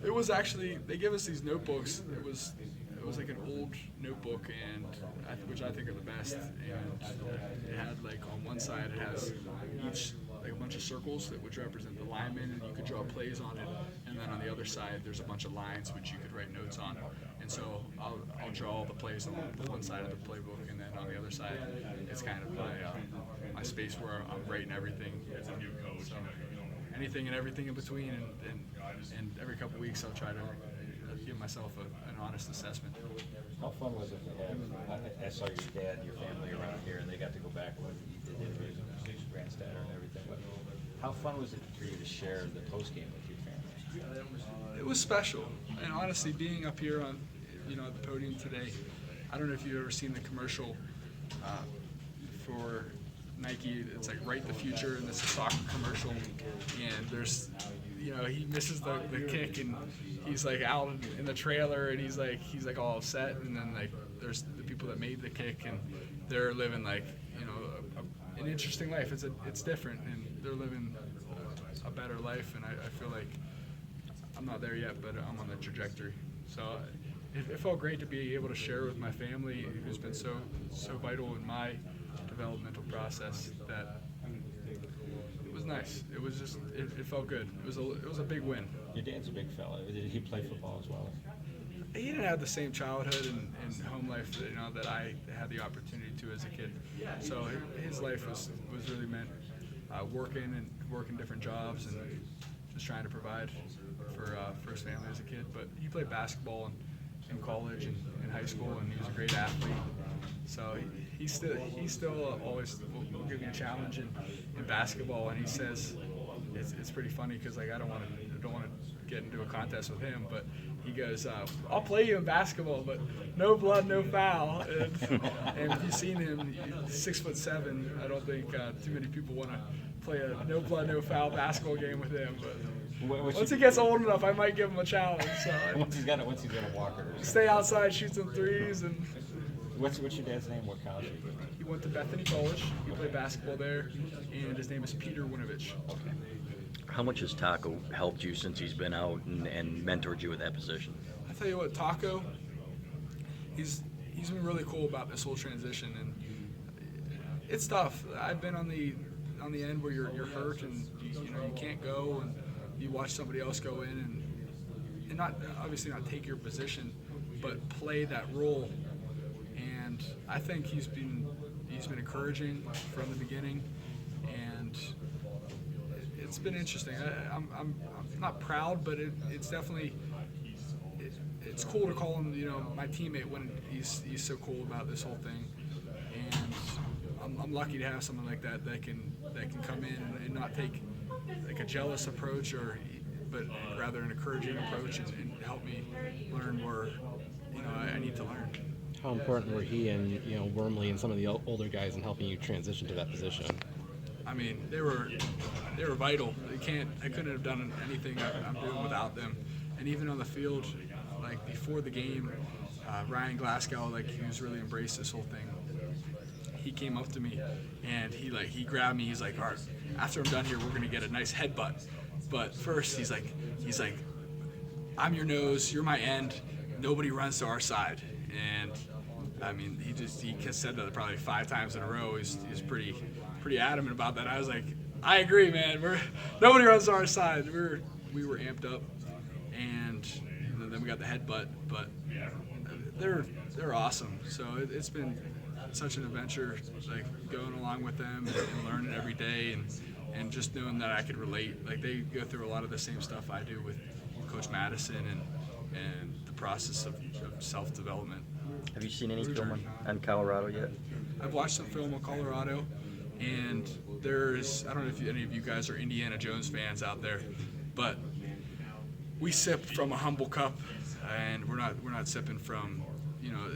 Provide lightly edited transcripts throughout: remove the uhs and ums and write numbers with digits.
It was actually, they gave us these notebooks. It was like an old notebook, and which I think are the best. And it had like on one side it has each like a bunch of circles that which represent the linemen, and you could draw plays on it. And then on the other side there's a bunch of lines which you could write notes on. And so I'll draw all the plays on the one side of the playbook, and then on the other side it's kind of my space where I'm writing everything. So anything and everything in between, and every couple of weeks I'll try to give myself an honest assessment. How fun was it to have, I saw your dad and your family around here, and they got to go back when you did interviews with Grandstatter and everything. But how fun was it for you to share the post game with your family? It was special, and honestly, being up here on, at the podium today, I don't know if you've ever seen the commercial for Nike. It's like "Write the Future," and it's a soccer commercial, and there's, he misses the kick, and he's like out in the trailer, and he's like all upset, and then like there's the people that made the kick, and they're living like an interesting life. It's different, and they're living a better life, and I feel like I'm not there yet, but I'm on the trajectory. So it felt great to be able to share with my family, who's been so vital in my developmental process. That it was nice. It was just it felt good. It was a big win. Your dad's a big fella. Did he play football as well? He didn't have the same childhood and home life that I had the opportunity to as a kid. So his life was really meant working different jobs and just trying to provide for his family as a kid. But he played basketball in college and in high school, and he was a great athlete. So he still always will give me a challenge in basketball, and he says it's pretty funny because like I don't want to get into a contest with him, but he goes, I'll play you in basketball, but no blood, no foul. And if you've seen him, he's 6'7". I don't think too many people want to play a no blood, no foul basketball game with him. But once he gets old enough, I might give him a challenge. So once he's got a walker. Stay outside, shoot some threes, and. What's your dad's name? What college? He went to Bethany College. He played basketball there, and his name is Peter Winovich. Okay. How much has Taco helped you since he's been out and mentored you at that position? I tell you what, Taco, he's been really cool about this whole transition, and it's tough. I've been on the end where you're hurt and you can't go, and you watch somebody else go in and not obviously not take your position, but play that role. And I think he's been encouraging from the beginning, and it's been interesting. I'm not proud, but it's definitely it's cool to call him my teammate when he's so cool about this whole thing. And I'm lucky to have someone like that can come in and not take like a jealous approach, but rather an encouraging approach and help me learn where I need to learn. How important were he and Wormley and some of the older guys in helping you transition to that position? I mean, they were vital. I couldn't have done anything I'm doing without them. And even on the field, like before the game, Ryan Glasgow, like he was really embraced this whole thing. He came up to me and he grabbed me. He's like, all right, after I'm done here, we're gonna get a nice headbutt. But first, he's like, I'm your nose, you're my end. Nobody runs to our side. And I mean, he said that probably 5 times in a row. He's pretty adamant about that. I was like, I agree, man. Nobody runs to our side. We were amped up, and then we got the headbutt. But they're awesome. So it's been such an adventure, like going along with them and learning every day, and just knowing that I could relate. Like they go through a lot of the same stuff I do with Coach Madison and the process of self-development. Have you seen any film on Colorado yet? I've watched some film on Colorado, and I don't know if any of you guys are Indiana Jones fans out there, but we sip from a humble cup, and we're not sipping from,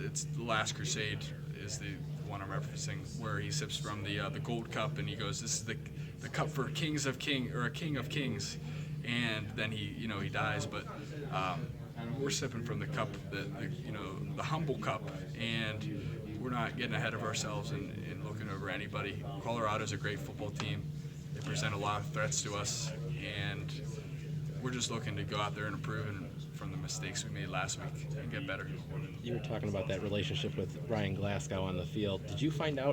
it's the Last Crusade is the one I'm referencing, where he sips from the gold cup, and he goes, this is the cup for kings of king, or a king of kings, and then he dies, but we're sipping from the cup, the humble cup, and we're not getting ahead of ourselves and looking over anybody. Colorado's a great football team. They present a lot of threats to us, and we're just looking to go out there and improve and mistakes we made last week and get better. You were talking about that relationship with Ryan Glasgow on the field. Did you find out